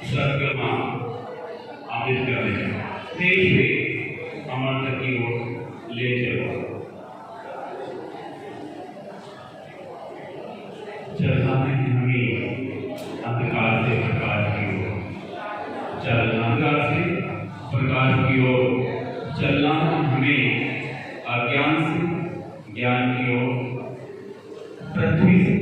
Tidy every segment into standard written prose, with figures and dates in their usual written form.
सर्गमा आदित करें तेज पे अमृत की ओर ले चलो। चलना है हमें अंधकार से प्रकाश की ओर, चलना अंधकार से प्रकाश की ओर, चलना है हमें अज्ञान से ज्ञान की ओर, पृथ्वी से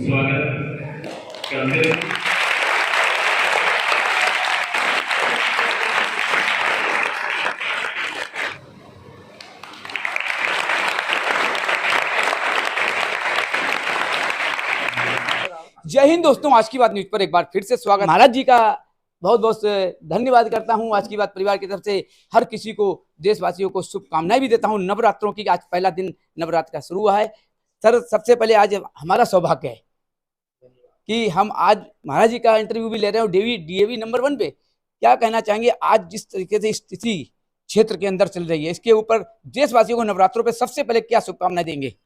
स्वागत करते हैं। जय हिंद दोस्तों, आज की बात न्यूज पर एक बार फिर से स्वागत। महाराज जी का बहुत बहुत धन्यवाद करता हूं। आज की बात परिवार की तरफ से हर किसी को, देशवासियों को शुभकामनाएं भी देता हूं। नवरात्रों की आज पहला दिन नवरात्र का शुरू हुआ है। सर, सबसे पहले आज हमारा सौभाग्य है कि हम आज महाराज जी का इंटरव्यू भी ले रहे हो डीएवी नंबर 1 पे। क्या कहना चाहेंगे आज जिस तरीके से स्थिति क्षेत्र के अंदर चल रही है, इसके ऊपर देशवासियों को नवरात्रों पे सबसे पहले क्या शुभकामनाएं देंगे?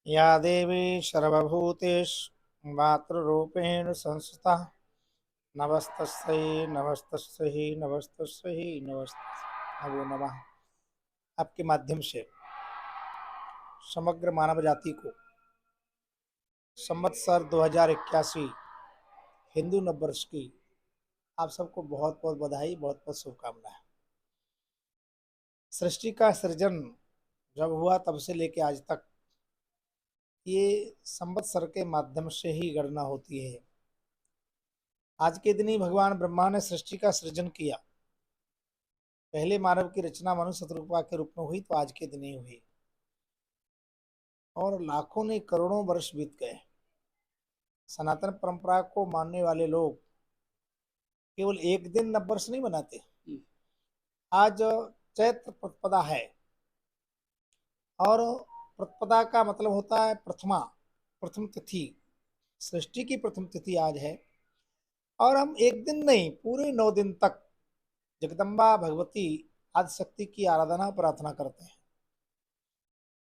या देवी सर्वभूतेषु मातृरूपेण संस्थिता नमस्तस्यै नमस्तस्यै नमस्तस्यै नमस्तस्यै नमो नमः। आपके माध्यम से समग्र मानव जाति को संवत्सर 2081 हिंदू नववर्ष की आप सबको बहुत बहुत बधाई, बहुत बहुत शुभकामनाएं। सृष्टि का सृजन जब हुआ तब से लेके आज तक ये संवत्सर के माध्यम से ही गणना होती है। आज के दिन ही भगवान ब्रह्मा ने सृष्टि का सृजन किया। पहले मानव की रचना मनुष्य शतरूपा के रूप में हुई तो आज के दिन ही हुई, और लाखों ने करोड़ों वर्ष बीत गए। सनातन परंपरा को मानने वाले लोग केवल एक दिन नववर्ष नहीं मनाते। आज चैत्र प्रतिपदा है, और प्रतिपदा का मतलब होता है प्रथम तिथि। सृष्टि की प्रथम तिथि आज है, और हम एक दिन नहीं पूरे 9 दिन तक जगदम्बा भगवती आदिशक्ति की आराधना प्रार्थना करते हैं।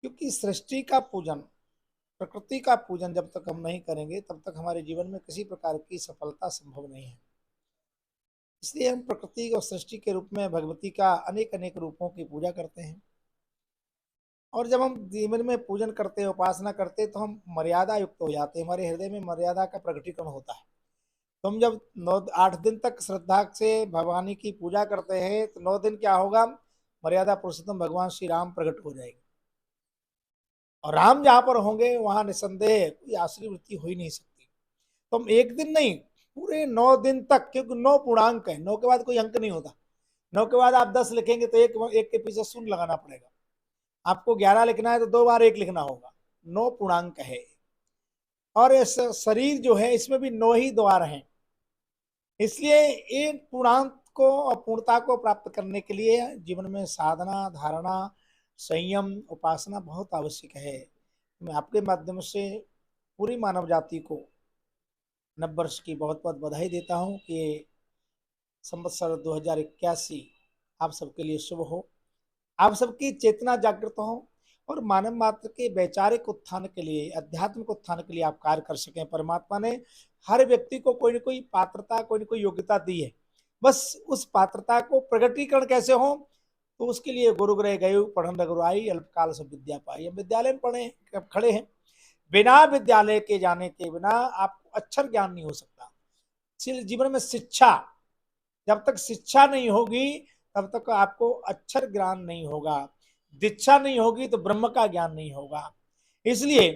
क्योंकि सृष्टि का पूजन, प्रकृति का पूजन जब तक हम नहीं करेंगे तब तक हमारे जीवन में किसी प्रकार की सफलता संभव नहीं है। इसलिए हम प्रकृति और सृष्टि के रूप में भगवती का अनेक अनेक रूपों की पूजा करते हैं। और जब हम जीवन में पूजन करते हैं, उपासना करते हैं, तो हम मर्यादा युक्त हो जाते हैं। हमारे हृदय में मर्यादा का प्रकटीकरण होता है। तो हम जब 9-8 दिन तक श्रद्धा से भगवानी की पूजा करते हैं तो 9 दिन क्या होगा, मर्यादा पुरुषोत्तम भगवान श्री राम प्रकट हो जाएंगे। और राम जहाँ पर होंगे वहाँ निसंदेह कोई आश्रय वृत्ति हो ही नहीं सकती। तो हम एक दिन नहीं पूरे 9 दिन तक, क्योंकि 9 पूर्णांक है, 9 के बाद कोई अंक नहीं होता। 9 के बाद आप 10 लिखेंगे तो एक के पीछे शून्य लगाना पड़ेगा। आपको 11 लिखना है तो 2 बार 1 लिखना होगा। 9 पूर्णांक है, और इस शरीर जो है इसमें भी 9 ही द्वार हैं। इसलिए इन पूर्णांक को और पूर्णता को प्राप्त करने के लिए जीवन में साधना, धारणा, संयम, उपासना बहुत आवश्यक है। मैं आपके माध्यम से पूरी मानव जाति को नववर्ष की बहुत बहुत बधाई देता हूँ कि संवत्सर 2081 आप सबके लिए शुभ हो। आप सबकी चेतना जागृत हो और मानव मात्र के वैचारिक उत्थान के लिए, आध्यात्मिक उत्थान के लिए आप कार्य कर सकें। परमात्मा ने हर व्यक्ति को कोई न कोई पात्रता, कोई न कोई योग्यता दी है। बस उस पात्रता को प्रगटीकरण कैसे हो, तो उसके लिए गुरु गृह गए पढ़न रघुराई, अल्पकाल सब विद्या पाई। हम विद्यालय में पढ़े हैं, खड़े हैं। बिना विद्यालय के जाने के बिना आपको अक्षर ज्ञान नहीं हो सकता। जीवन में शिक्षा, जब तक शिक्षा नहीं होगी तब तक आपको अक्षर ज्ञान नहीं होगा। दीक्षा नहीं होगी तो ब्रह्म का ज्ञान नहीं होगा। इसलिए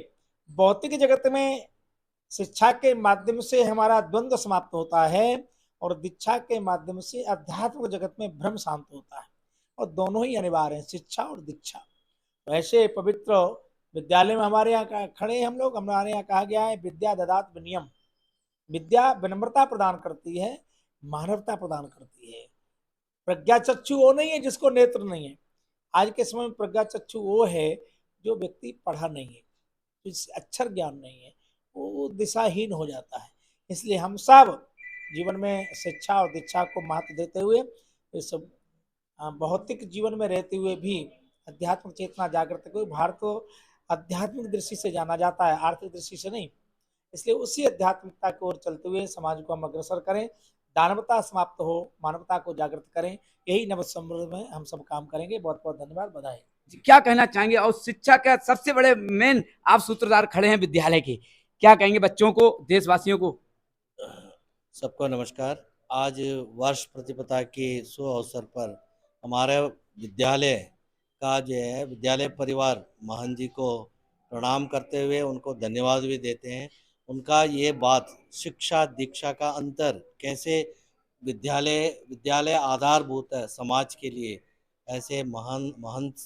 भौतिक जगत में शिक्षा के माध्यम से हमारा द्वंद्व समाप्त होता है और दीक्षा के माध्यम से आध्यात्मिक जगत में भ्रम शांत होता है, और दोनों ही अनिवार्य हैं, शिक्षा और दीक्षा। वैसे पवित्र विद्यालय में हमारे यहाँ खड़े हैं हम लोग। हमारे यहाँ कहा गया है विद्या ददात विनयम। विद्या विनम्रता प्रदान करती है, मानवता प्रदान करती है। प्रज्ञा चक्षु वो नहीं है जिसको नेत्र नहीं है। आज के समय में प्रज्ञा चक्षु वो है जो व्यक्ति पढ़ा नहीं है, जिस अक्षर ज्ञान नहीं है, वो दिशाहीन हो जाता है। इसलिए हम सब जीवन में शिक्षा और दीक्षा को महत्व देते हुए, ये सब भौतिक जीवन में रहते हुए भी आध्यात्मिक चेतना जागृत को, भारत को आध्यात्मिक दृष्टि से जाना जाता है, आर्थिक दृष्टि से नहीं। इसलिए उसी आध्यात्मिकता की ओर चलते हुए समाज को हम अग्रसर करें, दानवता समाप्त हो, मानवता को जागृत करें। यही नव समृद्ध में हम सब काम करेंगे। बहुत बहुत धन्यवाद, बधाई। क्या कहना चाहेंगे? और शिक्षा का सबसे बड़े मेन आप सूत्रधार खड़े हैं विद्यालय के, क्या कहेंगे बच्चों को, देशवासियों को? सबको नमस्कार। आज वर्ष प्रतिपदा के शुभ अवसर पर हमारे विद्यालय का जो है, विद्यालय परिवार महान जी को प्रणाम करते हुए उनको धन्यवाद भी देते हैं। उनका ये बात, शिक्षा दीक्षा का अंतर कैसे, विद्यालय आधारभूत है समाज के लिए, ऐसे महंत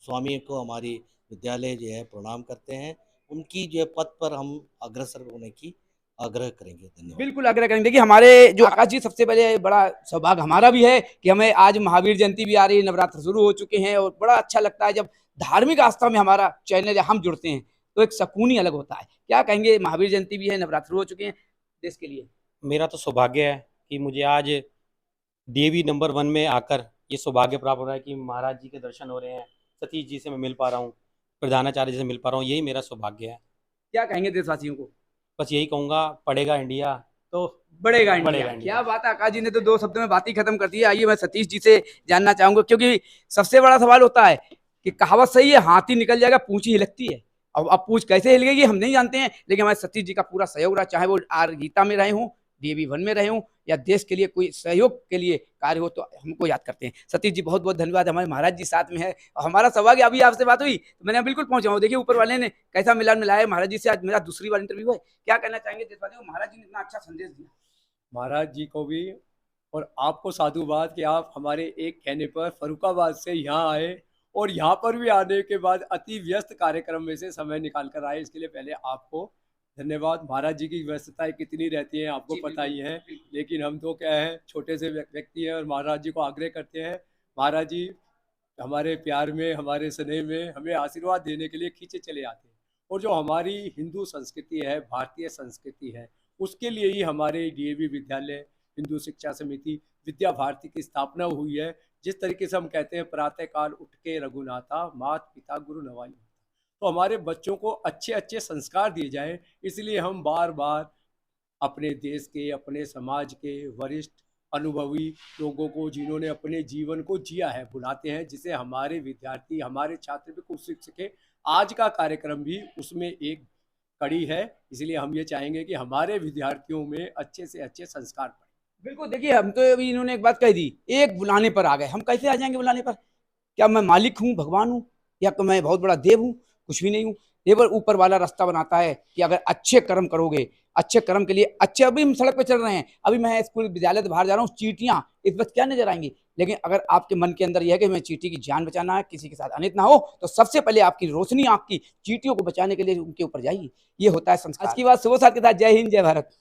स्वामी को हमारी विद्यालय जो है प्रणाम करते हैं। उनकी जो पद पर हम अग्रसर होने की आग्रह करेंगे। धन्यवाद। बिल्कुल आग्रह करेंगे। देखिए हमारे जो आकाश जी, सबसे पहले बड़ा सौभाग्य हमारा भी है कि हमें आज महावीर जयंती भी आ रही है, नवरात्र शुरू हो चुके हैं, और बड़ा अच्छा लगता है जब धार्मिक आस्था में हमारा चैनल हम जुड़ते हैं तो एक सुकून ही अलग होता है। क्या कहेंगे? महावीर जयंती भी है, नवरात्र शुरू हो चुके हैं देश के लिए। मेरा तो सौभाग्य है कि मुझे आज डीएवी नंबर 1 में आकर ये सौभाग्य प्राप्त हो रहा है कि महाराज जी के दर्शन हो रहे हैं, सतीश जी से मैं मिल पा रहा हूँ, प्रधानाचार्य जी से मिल पा रहा हूँ, यही मेरा सौभाग्य है। क्या कहेंगे देशवासियों को? बस यही कहूँगा, पढ़ेगा इंडिया तो बढ़ेगा इंडिया। क्या बात है, आकाश जी ने तो 2 शब्दों में बात ही खत्म कर दी है। आइए मैं सतीश जी से जानना चाहूंगा, क्योंकि सबसे बड़ा सवाल होता है कि कहावत सही है, हाथी निकल जाएगा पूंछ ही हिलकती है। अब पूंछ कैसे हिल गई हम नहीं जानते हैं, लेकिन हमारे सतीश जी का पूरा सहयोग रहा, चाहे वो आर गीता में रहे हों, डीएवी 1 में रहे हों, या देश के लिए कोई सहयोग के लिए कार्य हो तो हमको याद करते हैं। सतीश जी बहुत बहुत धन्यवाद। हमारे महाराज जी साथ में है और हमारा सौभाग्य, अभी आपसे बात हुई तो मैंने बिल्कुल पहुंचा हूँ। देखिए ऊपर वाले ने कैसा मिलान मिलाया महाराज जी से। आज मेरा दूसरी बार इंटरव्यू है। क्या कहना चाहेंगे देशवासियों को, महाराज जी ने इतना अच्छा संदेश दिया? महाराज जी को भी और आपको साधुवाद कि आप हमारे एक कहने पर फर्रुखाबाद से यहाँ आए, और यहाँ पर भी आने के बाद अति व्यस्त कार्यक्रम में से समय निकाल कर आए। इसके लिए पहले आपको धन्यवाद। महाराज जी की व्यस्तताएं कितनी रहती हैं आपको पता ही है, लेकिन हम तो क्या है, छोटे से व्यक्ति हैं और महाराज जी को आग्रह करते हैं। महाराज जी हमारे प्यार में, हमारे स्नेह में हमें आशीर्वाद देने के लिए खींचे चले आते हैं, और जो हमारी हिंदू संस्कृति है, भारतीय संस्कृति है, उसके लिए ही हमारे डीएवी विद्यालय, हिंदू शिक्षा समिति, विद्या भारती की स्थापना हुई है। जिस तरीके से हम कहते हैं, प्रातःकाल उठ के रघुनाथा, माता पिता गुरु नवाई, तो हमारे बच्चों को अच्छे अच्छे संस्कार दिए जाएं। इसलिए हम बार बार अपने देश के, अपने समाज के वरिष्ठ अनुभवी लोगों को, जिन्होंने अपने जीवन को जिया है, बुलाते हैं, जिसे हमारे विद्यार्थी, हमारे छात्र भी कुछ सीख सके। आज का कार्यक्रम भी उसमें एक कड़ी है। इसलिए हम ये चाहेंगे कि हमारे विद्यार्थियों में अच्छे से अच्छे संस्कार पड़े। बिल्कुल। देखिए हम तो अभी इन्होंने एक बात कह दी, एक बुलाने पर आ गए। हम कैसे आ जाएंगे बुलाने पर? क्या मैं मालिक हूँ, भगवान हूँ, या मैं बहुत बड़ा देव हूँ? कुछ भी नहीं हूँ। केवल ऊपर वाला रास्ता बनाता है कि अगर अच्छे कर्म करोगे, अच्छे कर्म के लिए अच्छे। अभी हम सड़क पे चल रहे हैं, अभी मैं स्कूल विद्यालय से बाहर जा रहा हूँ, चींटियां इस वक्त क्या नजर आएंगी, लेकिन अगर आपके मन के अंदर यह है कि हमें चींटी की जान बचाना है, किसी के साथ अनित ना हो, तो सबसे पहले आपकी रोशनी, आँख की चींटियों को बचाने के लिए उनके ऊपर जाइए। ये होता है संस्कार। आज की बात सुबह साथ के साथ। जय हिंद, जय भारत।